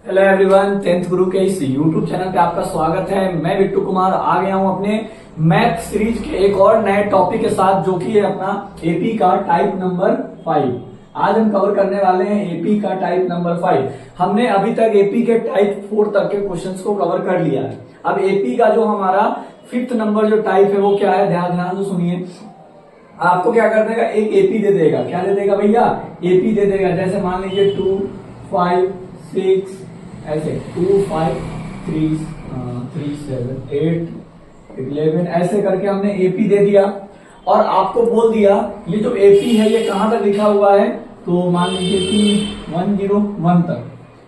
Hello everyone, 10th गुरु के इस YouTube channel पे आपका स्वागत है। मैं बिट्टू कुमार आ गया हूं अपने मैथ सीरीज के एक और नए टॉपिक के साथ, जो कि है अपना एपी का टाइप नंबर 5। आज हम कवर करने वाले हैं एपी का टाइप नंबर 5। हमने अभी तक एपी के टाइप 4 तक के क्वेश्चंस को कवर कर लिया है। अब एपी का जो हमारा 5th नंबर जो टाइप है वो क्या है, ध्यान से सुनिए। आपको क्या कर देगा, एक एपी दे देगा। क्या दे देगा भैया? एपी दे देगा। जैसे मान लीजिए 2, 5, 6 ऐसे 2, 5, 3, 7, 8, 11 ऐसे करके हमने एपी दे दिया और आपको बोल दिया ये जो एपी है ये कहां तक लिखा हुआ है। तो मान लीजिए कि 101 तक,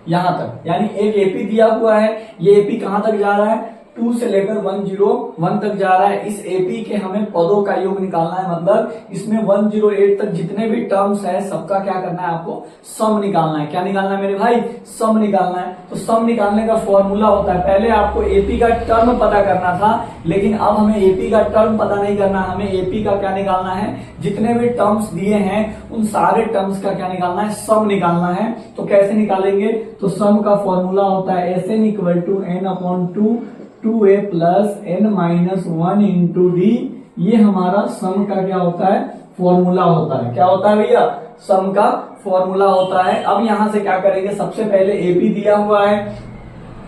यहां तक, यानी एक एपी दिया हुआ है। ये एपी कहां तक जा रहा है? 2 से लेकर 101 तक जा रहा है। इस एपी के हमें पदों का योग निकालना है, मतलब इसमें 108 तक जितने भी टर्म्स है सबका क्या करना है, आपको सम निकालना है। क्या निकालना है मेरे भाई? सम निकालना है। तो सम निकालने का फॉर्मूला होता है, पहले आपको एपी का टर्म पता करना था, लेकिन अब हमें एपी का टर्म पता नहीं करना। हमें एपी का क्या निकालना है, जितने भी टर्म्स दिए हैं उन सारे टर्म्स का क्या निकालना है, सम निकालना है। तो कैसे निकालेंगे? तो सम का फॉर्मूला होता है Sn equal to n/2 2a plus n minus 1 into D. ये हमारा सम का क्या होता है, फॉर्मूला होता है। क्या होता है भैया? सम का फॉर्मूला होता है। अब यहां से क्या करेंगे, सबसे पहले एपी दिया हुआ है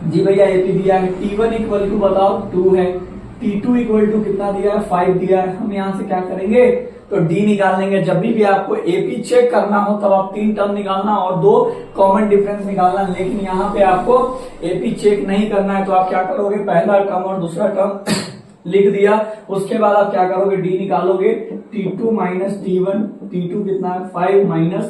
जी भैया, एपी दिया है। T1 इक्वल टू बताओ 2 है, T2 इक्वल टू कितना दिया है, 5 दिया है। हम यहां से क्या करेंगे, तो डी निकाल लेंगे। जब भी आपको एपी चेक करना हो तब आप 3 टर्म निकालना और 2 कॉमन डिफरेंस निकालना। लेकिन यहाँ पे आपको एपी चेक नहीं करना है, तो आप क्या करोगे, पहला टर्म और दूसरा टर्म लिख दिया। उसके बाद आप क्या करोगे, डी निकालोगे। T2 माइनस T1, T2 कितना है, 5 माइनस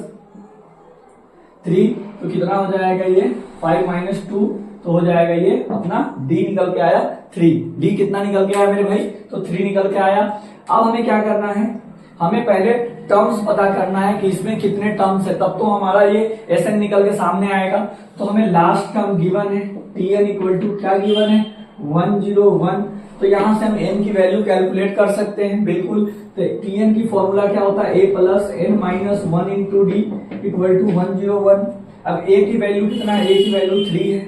3, तो कितना हो जाएगा ये, 5 माइनस 2, तो हो जाएगा ये अपना डी निकल के आया 3। डी कितना निकल के आया मेरे भाई? तो 3 निकल के आया। अब हमें क्या करना है, हमें पहले टर्म्स पता करना है कि इसमें कितने टर्म्स है, तब तो हमारा ये एसएन निकल के सामने आएगा। तो हमें लास्ट टर्म गिवन है, Tn इक्वल टू क्या गिवन है, 101। तो यहां से हम n की वैल्यू कैलकुलेट कर सकते हैं, बिल्कुल। तो Tn की फॉर्मूला क्या होता है, a plus n minus 1 into D equal to 101। अब a की वैल्यू कितना है, a की वैल्यू 3 है,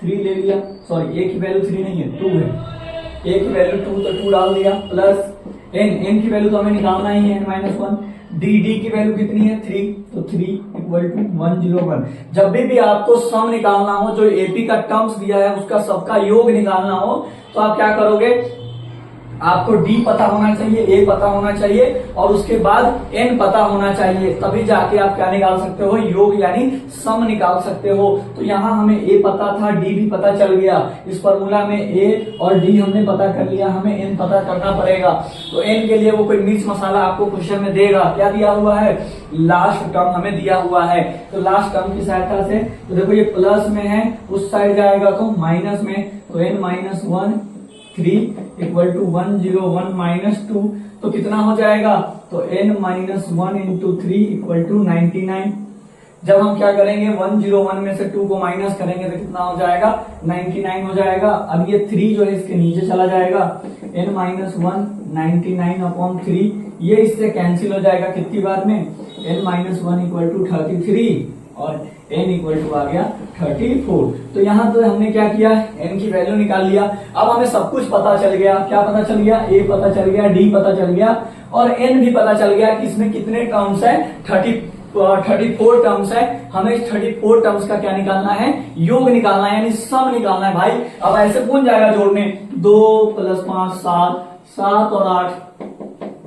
3 ले लिया। सॉरी, a की वैल्यू 3 नहीं है, 2 है। a की वैल्यू 2, तो 2 डाल दिया, प्लस n की वैल्यू तो हमें निकालना ही है, n माइनस 1। डी की वैल्यू कितनी है, 3, तो 3 इक्वल टू 101। जब भी आपको सम निकालना हो, जो एपी का टर्म्स दिया है उसका सबका योग निकालना हो, तो आप क्या करोगे, आपको डी पता होना चाहिए, ए पता होना चाहिए और उसके बाद एन पता होना चाहिए। तभी जाके आप क्या निकाल सकते हो, योग यानी सम निकाल सकते हो। तो यहाँ हमें ए पता था, डी भी पता चल गया। इस फॉर्मूला में ए और डी हमने पता कर लिया, हमें एन पता करना पड़ेगा। तो एन के लिए वो कोई मिर्च मसाला आपको क्वेश्चन में देगा। क्या दिया हुआ है, लास्ट टर्म हमें दिया हुआ है। तो लास्ट टर्म की सहायता से, तो देखो ये प्लस में है, उस साइड जाएगा तो माइनस में, तो n minus 1 3 equal to 101 minus 2, तो कितना हो जाएगा, तो n minus 1 into 3 equal to 99। जब हम क्या करेंगे, 101 में से 2 को माइनस करेंगे तो कितना हो जाएगा, 99 हो जाएगा। अब ये 3 जो है इसके नीचे चला जाएगा, n माइनस 1 99/3, ये इससे कैंसिल हो जाएगा कितनी बार में, n माइनस 1 इक्वल टू 33 और n इक्वल टू आ गया 34। तो यहाँ तो हमने क्या किया, n की वैल्यू निकाल लिया। अब हमें सब कुछ पता चल गया। क्या पता चल गया, a पता चल गया, d पता चल गया और n भी पता चल गया कि इसमें कितने टर्म्स है, 34 टर्म्स है। हमें 34 टर्म्स का क्या निकालना है, योग निकालना है, यानी सम निकालना है भाई। अब ऐसे कौन जाएगा जोड़ने, 2 + 5 7, 7 और 8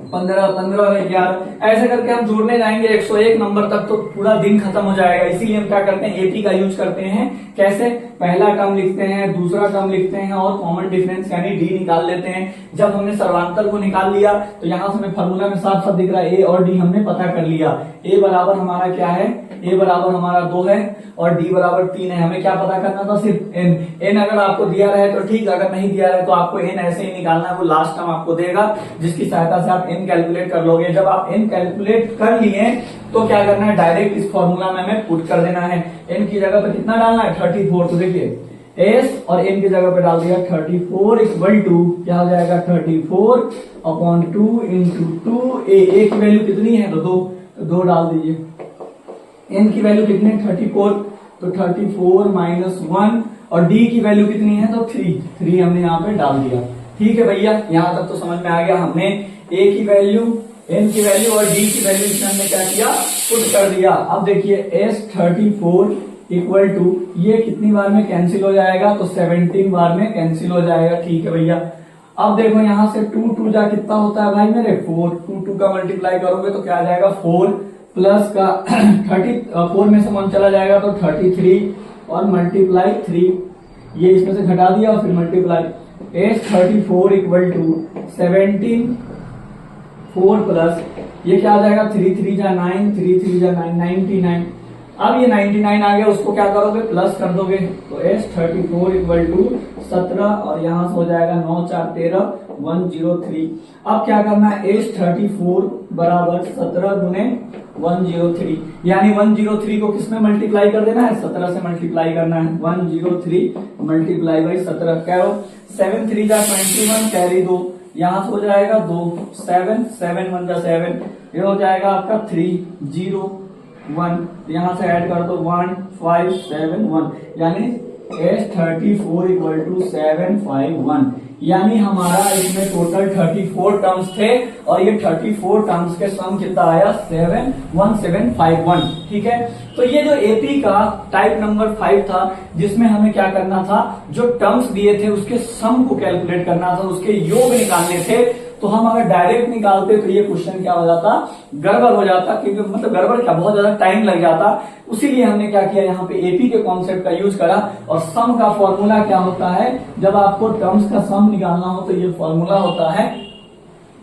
15, 15 और 11 ऐसे करके हम जोड़ने जाएंगे 101 नंबर तक, तो पूरा दिन खत्म हो जाएगा। इसीलिए हम क्या करते हैं, एपी का यूज करते हैं। कैसे, पहला टर्म लिखते हैं, दूसरा टर्म लिखते हैं और कॉमन डिफरेंस यानी डी निकाल लेते हैं। जब हमने सर्वांतर को निकाल लिया तो यहाँ से हमें फॉर्मूला में साफ साफ दिख रहा है, ए और डी हमने पता कर लिया। ए बराबर हमारा क्या है, ए बराबर हमारा 2 है और डी बराबर 3 है। हमें क्या पता करना था, सिर्फ एन। एन अगर आपको दिया रहे तो ठीक, अगर नहीं दिया रहे तो आपको एन ऐसे ही निकालना है, वो लास्ट टर्म आपको देगा जिसकी सहायता से आप एन कैलकुलेट कर लोगे। जब आप एन कैलकुलेट कर लिए तो क्या करना है, डायरेक्ट इस फॉर्मूला में हमें पुट कर देना है। एन की जगह पे कितना डालना है, 34। तो देखिए एस और एन की जगह पे डाल दिया 34 इक्वल टू क्या हो जाएगा, 34/2 इंटू 2 ए की वैल्यू कितनी है, तो 2 डाल दीजिए। एन की वैल्यू कितनी है, 34 तो 34 माइनस 1 और डी की वैल्यू कितनी है तो 3 हमने यहाँ पे डाल दिया। ठीक है भैया, यहाँ तक तो समझ में आ गया। हमने ए की वैल्यू, एन की वैल्यू और डी की वैल्यू इसमें हमने क्या किया, पुट कर दिया। अब देखिए S34 इक्वल टू, ये कितनी बार में कैंसिल हो जाएगा तो 17 बार में कैंसिल हो जाएगा। ठीक है भैया, अब देखो यहाँ से 2 जा कितना होता है भाई मेरे 4, 2 का मल्टीप्लाई करोगे तो क्या आ जाएगा 4 प्लस का 4 में से 1 चला जाएगा तो 33 और मल्टीप्लाई 3, ये इसमें से घटा दिया और फिर multiply. S34 equal to 17 4 plus ये क्या आ जाएगा 3 जा 9, 3 जा 9, 99। अब ये 99 आ गया, उसको क्या करोगे प्लस कर दोगे तो S34 इक्वल टू 17 और यहां से हो जाएगा 9 4 13 103। अब क्या करना है S34 बराबर 17 गुने 103, यानी 103 को किसमें मल्टीप्लाई कर देना है 17 से मल्टीप्लाई करना है। 103 मल्टीप्लाई बाई 17 क्या हो 7 3 जा 21 कैरी 2, यहां से हो जाएगा 2 7 7 1 जा 7, ये हो जाएगा आपका 3 0 1, यहां से ऐड कर दो 1 5 7 1, यानी S34 इक्वल टू 751, यानी हमारा इसमें टोटल 34 टर्म्स थे और ये 34 टर्म्स के सम कितना आया 71751। ठीक है, तो ये जो एपी का टाइप नंबर 5 था जिसमें हमें क्या करना था, जो टर्म्स दिए थे उसके सम को कैलकुलेट करना था, उसके योग निकालने थे। तो हम अगर डायरेक्ट निकालते तो ये क्वेश्चन क्या हो जाता, गड़बड़ हो जाता, क्योंकि मतलब गड़बड़ क्या बहुत ज्यादा टाइम लग जाता। उसीलिए हमने क्या किया, यहाँ पे एपी के कॉन्सेप्ट का यूज करा। और सम का फॉर्मूला क्या होता है, जब आपको टर्म्स का सम निकालना हो तो ये फॉर्मूला होता है।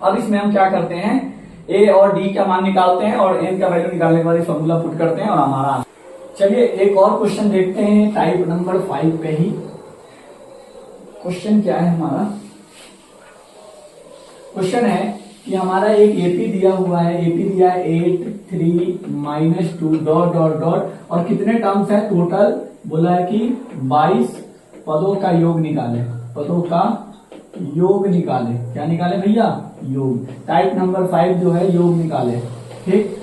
अब इसमें हम क्या करते हैं, ए और डी का मान निकालते हैं और एन का वैल्यू निकालने के बाद फॉर्मूला पुट करते हैं और हमारा। चलिए एक और क्वेश्चन देखते हैं टाइप नंबर 5 पे ही। क्वेश्चन क्या है हमारा, क्वेश्चन है कि हमारा एक एपी दिया हुआ है, एपी दिया है 8 3 -2 डॉट डॉट डॉट और कितने टर्म्स है टोटल, बोला है कि 22 पदों का योग निकाले, पदों का योग निकाले। क्या निकाले भैया, योग। टाइप नंबर 5 जो है योग निकाले। ठीक,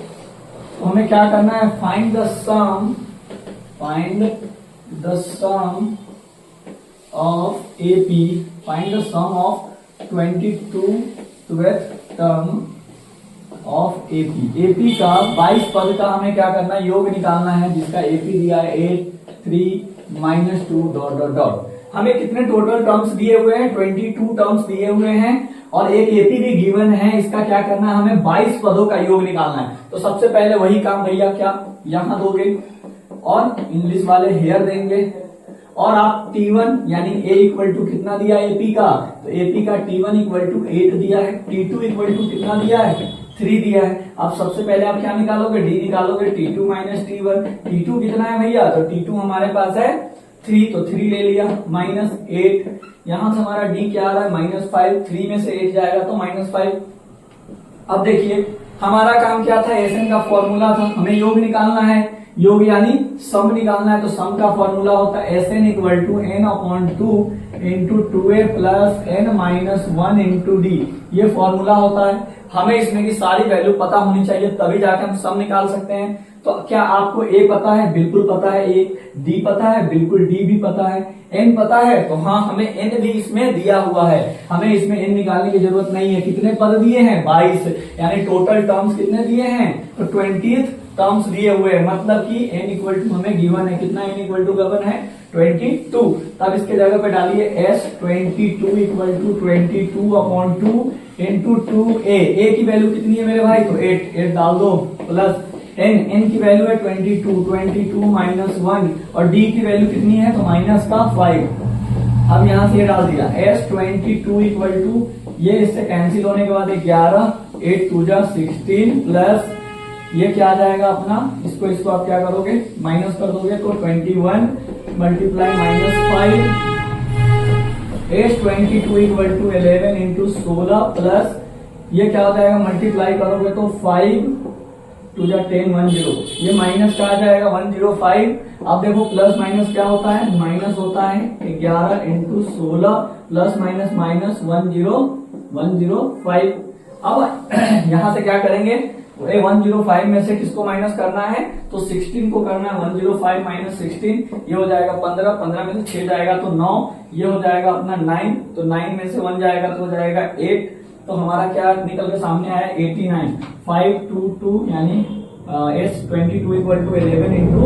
तो हमें क्या करना है, find the sum of AP, find the sum of 22th term of AP. AP का 22 पद का हमें क्या करना है, योग निकालना है, जिसका एपी दिया है 8 3 -2 डॉट डॉट डॉट। हमें कितने टोटल टर्म्स दिए हुए हैं, 22 टर्म्स दिए हुए हैं और एक एपी भी गिवन है। इसका क्या करना है, हमें 22 पदों का योग निकालना है। तो सबसे पहले वही काम भैया, क्या यहां दोगे और इंग्लिश वाले हेयर देंगे और आप T1 यानी A इक्वल टू कितना दिया एपी का, तो एपी का T1 इक्वल टू 8 दिया है, T2 इक्वल टू कितना दिया है 3 दिया है। अब सबसे पहले आप क्या निकालोगे, D निकालोगे, T2 माइनस T1। T2 कितना है भैया, तो T2 हमारे पास है 3, तो 3 ले लिया, -8, यहां से हमारा D क्या आ रहा है -5, 3 में से 8 जाएगा तो -5। अब देखिए हमारा काम क्या था, एसएन का फॉर्मूला था, हमें योग निकालना है, योग यानी सम निकालना है। तो सम का फॉर्मूला होता है S N equal to n/2 into 2a plus n-1 into D, ये फॉर्मूला होता है। हमें इसमें की सारी वैल्यू पता होनी चाहिए तभी जाके हम सम निकाल सकते हैं। तो क्या आपको a पता है, बिल्कुल पता है a, d पता है, बिल्कुल d भी पता है, n पता है, तो हाँ हमें n भी इसमें दिया हुआ है, हमें इसमें n निकालने की जरूरत नहीं है। कितने पद दिए हैं 22, यानी टोटल टर्म्स कितने दिए हैं, तो 20th टर्म्स दिए हुए हैं, मतलब कि n इक्वल टू हमें गिवन है, कितना n इक्वल टू गिवन है 22। तब इसके जगह पे डालिए S22 equal to 22/2 into 2a, a की वैल्यू कितनी है मेरे भाई, तो 8 डाल दो, प्लस n की वैल्यू है 22 -1 और d की वैल्यू कितनी है, तो -5। अब यहां से ये डाल दिया S22 इक्वल टू, ये इससे कैंसिल होने के बाद 11 8 2 जा 16 प्लस ये क्या आ जाएगा अपना, इसको आप क्या करोगे माइनस कर दोगे तो 21 multiply -5, S22 equal to 11 into 16 plus ये क्या हो जाएगा, मल्टीप्लाई करोगे तो 5 2 जा 10 10, ये माइनस का आ जाएगा 105। अब देखो प्लस माइनस क्या होता है, माइनस होता है 11 इंटू 16 प्लस माइनस -105। अब यहां से क्या करेंगे, 105 में से किसको माइनस करना है, तो 16 को करना है। 105 माइनस 16 ये हो जाएगा 15, 15 में से 6 जाएगा तो 9, ये हो जाएगा अपना 9, तो 9 में से 1 जाएगा तो हो जाएगा 8, तो हमारा क्या निकल के सामने आया 89। 522 यानी S22 equal to 11 into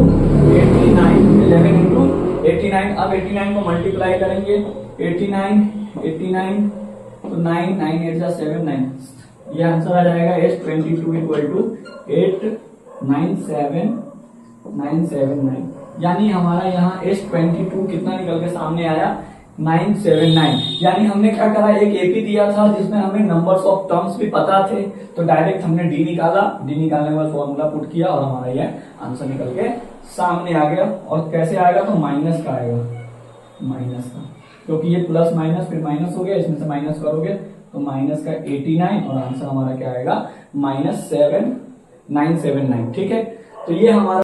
89, 11 into 89। अब 89 को मल्टीप्लाई करेंगे, 89 तो 9, 9 8 जा 7, 9, ये आंसर आ जाएगा S22 इक्वल टू 897979, यानी हमारा यहाँ S22 कितना निकल के सामने आया 979। यानी हमने क्या करा, एक एपी दिया था जिसमें हमें नंबर्स ऑफ टर्म्स भी पता थे, तो डायरेक्ट हमने डी निकाला, डी निकालने के बाद फॉर्मूला पुट किया और हमारा यह आंसर निकल के सामने आ गया। और कैसे आएगा, तो माइनस का आएगा, माइनस का, क्योंकि ये प्लस माइनस फिर माइनस हो गया, इसमें से माइनस करोगे तो माइनस का 89 और आंसर हमारा क्या आएगा -7979। ठीक है, तो ये हमारा